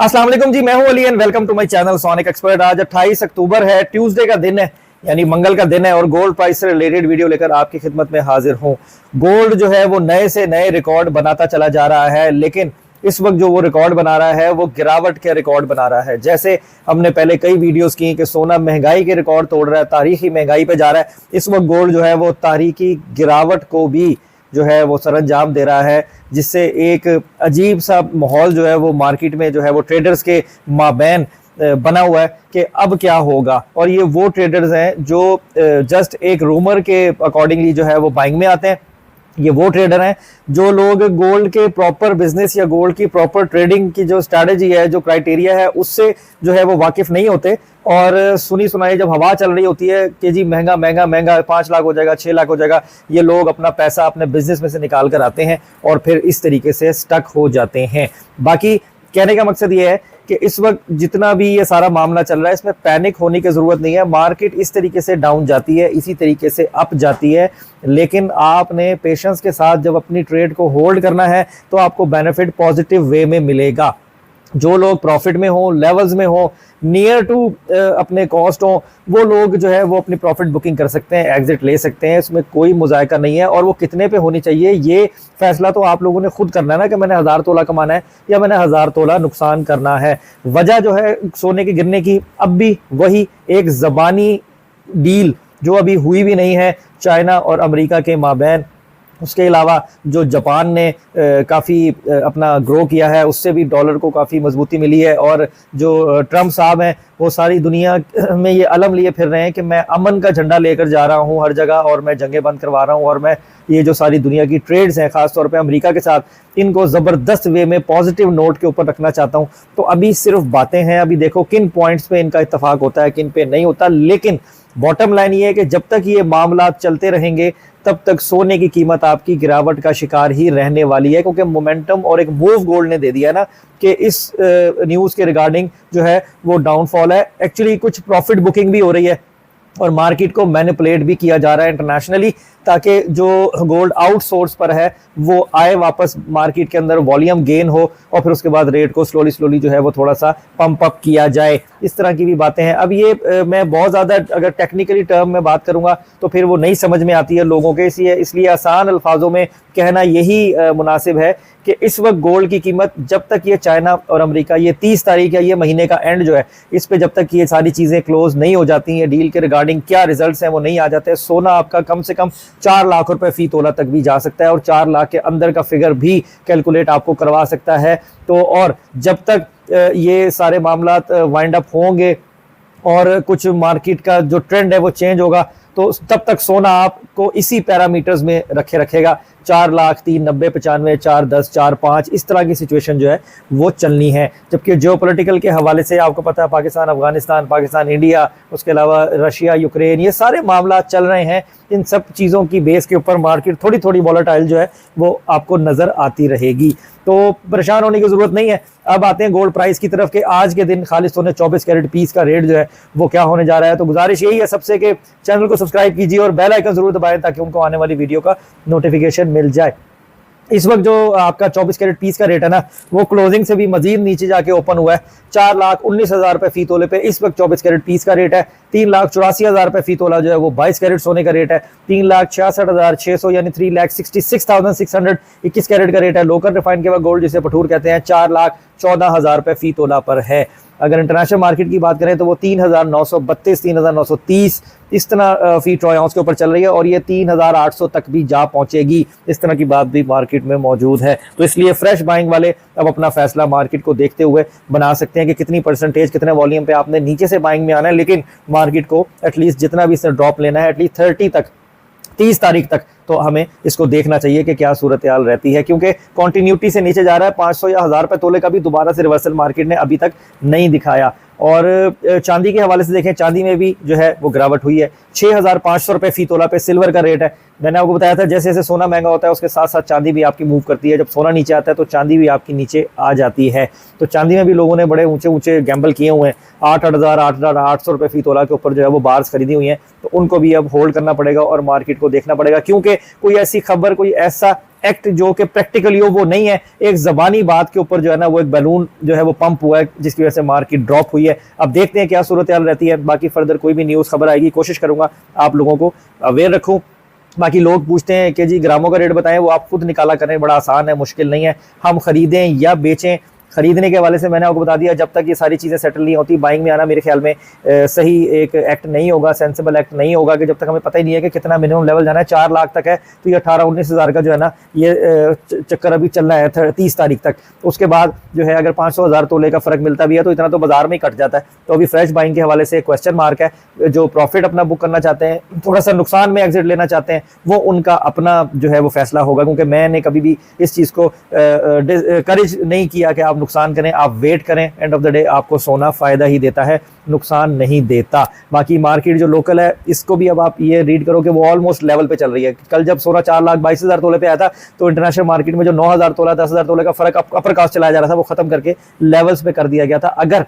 अस्सलाम वालेकुम जी, मैं हूं Ali and welcome to my channel Sonic Expert. आज 28 अक्टूबर है, ट्यूसडे का दिन है, यानी मंगल का दिन है और गोल्ड प्राइस से रिलेटेड वीडियो लेकर आपकी खिदमत में हाजिर हूं। गोल्ड जो है वो नए से नए रिकॉर्ड बनाता चला जा रहा है, लेकिन इस वक्त जो वो रिकॉर्ड बना रहा है वो गिरावट के रिकॉर्ड बना रहा है। जैसे हमने पहले कई वीडियोस की कि सोना महंगाई के रिकॉर्ड तोड़ रहा है, तारीखी महंगाई पे जा रहा है, इस वक्त गोल्ड जो है वो तारीखी गिरावट को भी जो है वो सरंजाम दे रहा है, जिससे एक अजीब सा माहौल जो है वो मार्केट में जो है वो ट्रेडर्स के माबैन बना हुआ है कि अब क्या होगा। और ये वो ट्रेडर्स हैं जो जस्ट एक रूमर के अकॉर्डिंगली जो है वो बाइंग में आते हैं। ये वो ट्रेडर हैं जो लोग गोल्ड के प्रॉपर बिजनेस या गोल्ड की प्रॉपर ट्रेडिंग की जो स्ट्रैटेजी है, जो क्राइटेरिया है, उससे जो है वो वाकिफ नहीं होते और सुनी सुनाई जब हवा चल रही होती है कि जी महंगा महंगा महंगा 5 लाख हो जाएगा, 6 लाख हो जाएगा, ये लोग अपना पैसा अपने बिजनेस में से निकाल कर आते हैं और फिर इस तरीके से स्टक हो जाते हैं। बाकी कहने का मकसद ये है कि इस वक्त जितना भी ये सारा मामला चल रहा है इसमें पैनिक होने की जरूरत नहीं है। मार्केट इस तरीके से डाउन जाती है, इसी तरीके से अप जाती है, लेकिन आपने पेशेंस के साथ जब अपनी ट्रेड को होल्ड करना है तो आपको बेनिफिट पॉजिटिव वे में मिलेगा। जो लोग प्रॉफिट में हो, लेवल्स में हो, नियर टू अपने कॉस्ट हो, वो लोग जो है वो अपनी प्रॉफिट बुकिंग कर सकते हैं, एग्जिट ले सकते हैं, इसमें कोई मुजायका नहीं है। और वो कितने पे होनी चाहिए ये फैसला तो आप लोगों ने खुद करना है ना, कि मैंने 1000 तोला कमाना है या मैंने 1000 तोला नुकसान करना है। वजह जो है सोने के गिरने की अब भी वही एक ज़बानी डील जो अभी हुई भी नहीं है चाइना और अमेरिका के माबैन। उसके अलावा जो जापान ने काफ़ी अपना ग्रो किया है, उससे भी डॉलर को काफ़ी मजबूती मिली है। और जो ट्रम्प साहब हैं वो सारी दुनिया में ये अलम लिए फिर रहे हैं कि मैं अमन का झंडा लेकर जा रहा हूँ हर जगह और मैं जंगें बंद करवा रहा हूँ और मैं ये जो सारी दुनिया की ट्रेड्स हैं ख़ासतौर पे अमेरिका के साथ, इनको ज़बरदस्त वे में पॉजिटिव नोट के ऊपर रखना चाहता हूँ। तो अभी सिर्फ बातें हैं, अभी देखो किन पॉइंट्स पे इनका इत्तेफाक होता है, किन पे नहीं होता। लेकिन बॉटम लाइन ये है कि जब तक ये मामला चलते रहेंगे तब तक सोने की कीमत आपकी गिरावट का शिकार ही रहने वाली है, क्योंकि मोमेंटम और एक मूव गोल्ड ने दे दिया है ना कि इस न्यूज़ के रिगार्डिंग जो है वो डाउनफॉल है। एक्चुअली कुछ प्रॉफिट बुकिंग भी हो रही है और मार्केट को मैनिपुलेट भी किया जा रहा है इंटरनेशनली, ताकि जो गोल्ड आउटसोर्स पर है वो आए वापस मार्केट के अंदर, वॉल्यूम गेन हो और फिर उसके बाद रेट को स्लोली स्लोली जो है वो थोड़ा सा पंप अप किया जाए। इस तरह की भी बातें हैं। अब ये मैं बहुत ज़्यादा अगर टेक्निकली टर्म में बात करूंगा तो फिर वो नहीं समझ में आती है लोगों के, इसलिए आसान अल्फाजों में कहना यही मुनासिब है कि इस वक्त गोल्ड की कीमत जब तक ये चाइना और अमेरिका, ये 30 तारीख है, ये महीने का एंड जो है, इस पे जब तक ये सारी चीज़ें क्लोज नहीं हो जाती हैं, डील के रिगार्डिंग क्या रिजल्ट्स हैं वो नहीं आ जाते, सोना आपका कम से कम 4 लाख रुपए फी तोला तक भी जा सकता है और 4 लाख के अंदर का फिगर भी कैलकुलेट आपको करवा सकता है। तो और जब तक ये सारे मामला वाइंड अप होंगे और कुछ मार्केट का जो ट्रेंड है वो चेंज होगा, तो तब तक सोना आपको इसी पैरामीटर्स में रखेगा। 4 लाख 3, 90, 95, 4, 10, 4, 5 इस तरह की सिचुएशन जो है वो चलनी है। जबकि जियोपॉलिटिकल के हवाले से आपको पता है पाकिस्तान अफगानिस्तान, पाकिस्तान इंडिया, उसके अलावा रशिया यूक्रेन, ये सारे मामला चल रहे हैं। इन सब चीज़ों की बेस के ऊपर मार्केट थोड़ी थोड़ी वॉलेटाइल जो है वो आपको नज़र आती रहेगी, तो परेशान होने की ज़रूरत नहीं है। अब आते हैं गोल्ड प्राइस की तरफ कि आज के दिन खालिस सोने 24 कैरेट पीस का रेट जो है वो क्या होने जा रहा है। तो गुजारिश यही है सबसे कि चैनल को सब्सक्राइब कीजिए और बेल आइकन जरूर दबाएं ताकि उनको आने वाली वीडियो का नोटिफिकेशन मिल जाए। इस वक्त जो आपका 24 कैरेट पीस का रेट है ना वो क्लोजिंग से भी मजीद नीचे जाके ओपन हुआ है। 4,19,000 रुपए फी तोले पे इस वक्त 24 कैरेट पीस का रेट है। 3,84,000 रुपए फी तोला जो है वो 22 कैरेट सोने का रेट है। 3,66,600 यानी 3,66,600 21 कैरेट का रेट है। लोकल रिफाइंड के बाद गोल्ड जिसे पठूर कहते हैं 4,14,000 रुपए फी तोला पर है। अगर इंटरनेशनल मार्केट की बात करें तो वो 3,932 3,930 इस तरह फी ट्रॉय आउंस के ऊपर चल रही है और ये 3,800 तक भी जा पहुंचेगी। इस तरह की बात भी मार्केट में मौजूद है। तो इसलिए फ्रेश बाइंग वाले अब अपना फैसला मार्केट को देखते हुए बना सकते हैं कि कितनी परसेंटेज, कितने वॉल्यूम पे आपने नीचे से बाइंग में आना है, लेकिन मार्केट को एटलीस्ट जितना भी इसने ड्रॉप लेना है एटलीस्ट 30 तारीख तक तो हमें इसको देखना चाहिए कि क्या सूरत हाल रहती है, क्योंकि कॉन्टिन्यूटी से नीचे जा रहा है। 500 या 1000 रुपए तोले का भी दोबारा से रिवर्सल मार्केट ने अभी तक नहीं दिखाया। और चांदी के हवाले से देखें, चांदी में भी जो है वो गिरावट हुई है। 6,500 रुपए फी तोला पे सिल्वर का रेट है। मैंने आपको बताया था जैसे जैसे सोना महंगा होता है उसके साथ साथ चांदी भी आपकी मूव करती है। जब सोना नीचे आता है तो चांदी भी आपकी नीचे आ जाती है। तो चांदी में भी लोगों ने बड़े ऊंचे ऊंचे गैम्बल किए हुए हैं। 8,800 रुपए फी तोला के ऊपर जो है वो बार्स खरीदी हुई हैं, तो उनको भी अब होल्ड करना पड़ेगा और मार्केट को देखना पड़ेगा, क्योंकि कोई ऐसी खबर, कोई ऐसा एक्ट जो कि प्रैक्टिकली हो वो नहीं है, एक ज़बानी बात के ऊपर जो है ना वो एक बैलून जो है वो पंप हुआ है जिसकी वजह से मार्केट ड्रॉप हुई है। अब देखते हैं क्या सूरत हाल रहती है। बाकी फर्दर कोई भी न्यूज़ खबर आएगी कोशिश करूंगा आप लोगों को अवेयर रखूं। बाकी लोग पूछते हैं कि जी ग्रामों का रेट बताएं, वो आप खुद निकाला करें, बड़ा आसान है, मुश्किल नहीं है। हम खरीदें या बेचें, खरीदने के हवाले से मैंने आपको बता दिया, जब तक ये सारी चीज़ें सेटल नहीं होती बाइंग में आना मेरे ख्याल में सही एक एक्ट नहीं होगा, सेंसिबल एक्ट नहीं होगा, कि जब तक हमें पता ही नहीं है कि कितना मिनिमम लेवल जाना है। 4 लाख तक है तो ये 18-19 हज़ार का जो है ना ये चक्कर अभी चल रहा है 30 तारीख तक। उसके बाद जो है अगर 500,000 तोले का फ़र्क मिलता भी है तो इतना तो बाजार में ही कट जाता है। तो अभी फ्रेश बाइंग के हवाले से क्वेश्चन मार्क है। जो प्रॉफिट अपना बुक करना चाहते हैं, थोड़ा सा नुकसान में एग्जिट लेना चाहते हैं, वो उनका अपना जो है वो फैसला होगा, क्योंकि मैंने कभी भी इस चीज़ को करेज नहीं किया कि आप नुकसान करें। आप वेट करें, एंड ऑफ द डे आपको सोना फ़ायदा ही देता है, नुकसान नहीं देता। बाकी मार्केट जो लोकल है इसको भी अब आप ये रीड करो कि वो ऑलमोस्ट लेवल पे चल रही है। कल जब सोना 4,22,000 तोले पे आया था तो इंटरनेशनल मार्केट में जो 9,000 तोला 10,000 तोले का फर्क अपर कास्ट चलाया जा रहा था वो खत्म करके लेवल्स पे कर दिया गया था। अगर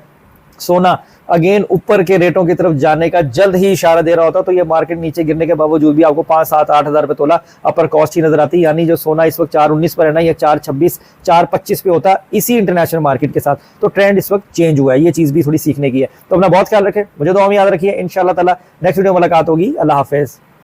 सोना अगेन ऊपर के रेटों की तरफ जाने का जल्द ही इशारा दे रहा होता तो ये मार्केट नीचे गिरने के बावजूद भी आपको 5, 7, 8 हज़ार रुपये तोला अपर कॉस्ट ही नजर आती। यानी जो सोना इस वक्त 4,19 पर है ना, ये 4,26, 4,25 पे होता इसी इंटरनेशनल मार्केट के साथ। तो ट्रेंड इस वक्त चेंज हुआ है, ये चीज़ भी थोड़ी सीखने की है। तो अपना बहुत ख्याल रखें, मुझे दुआ में याद रखिए। इंशाअल्लाह ताला नेक्स्ट वीडियो में मुलाकात होगी। अल्लाह हाफिज़।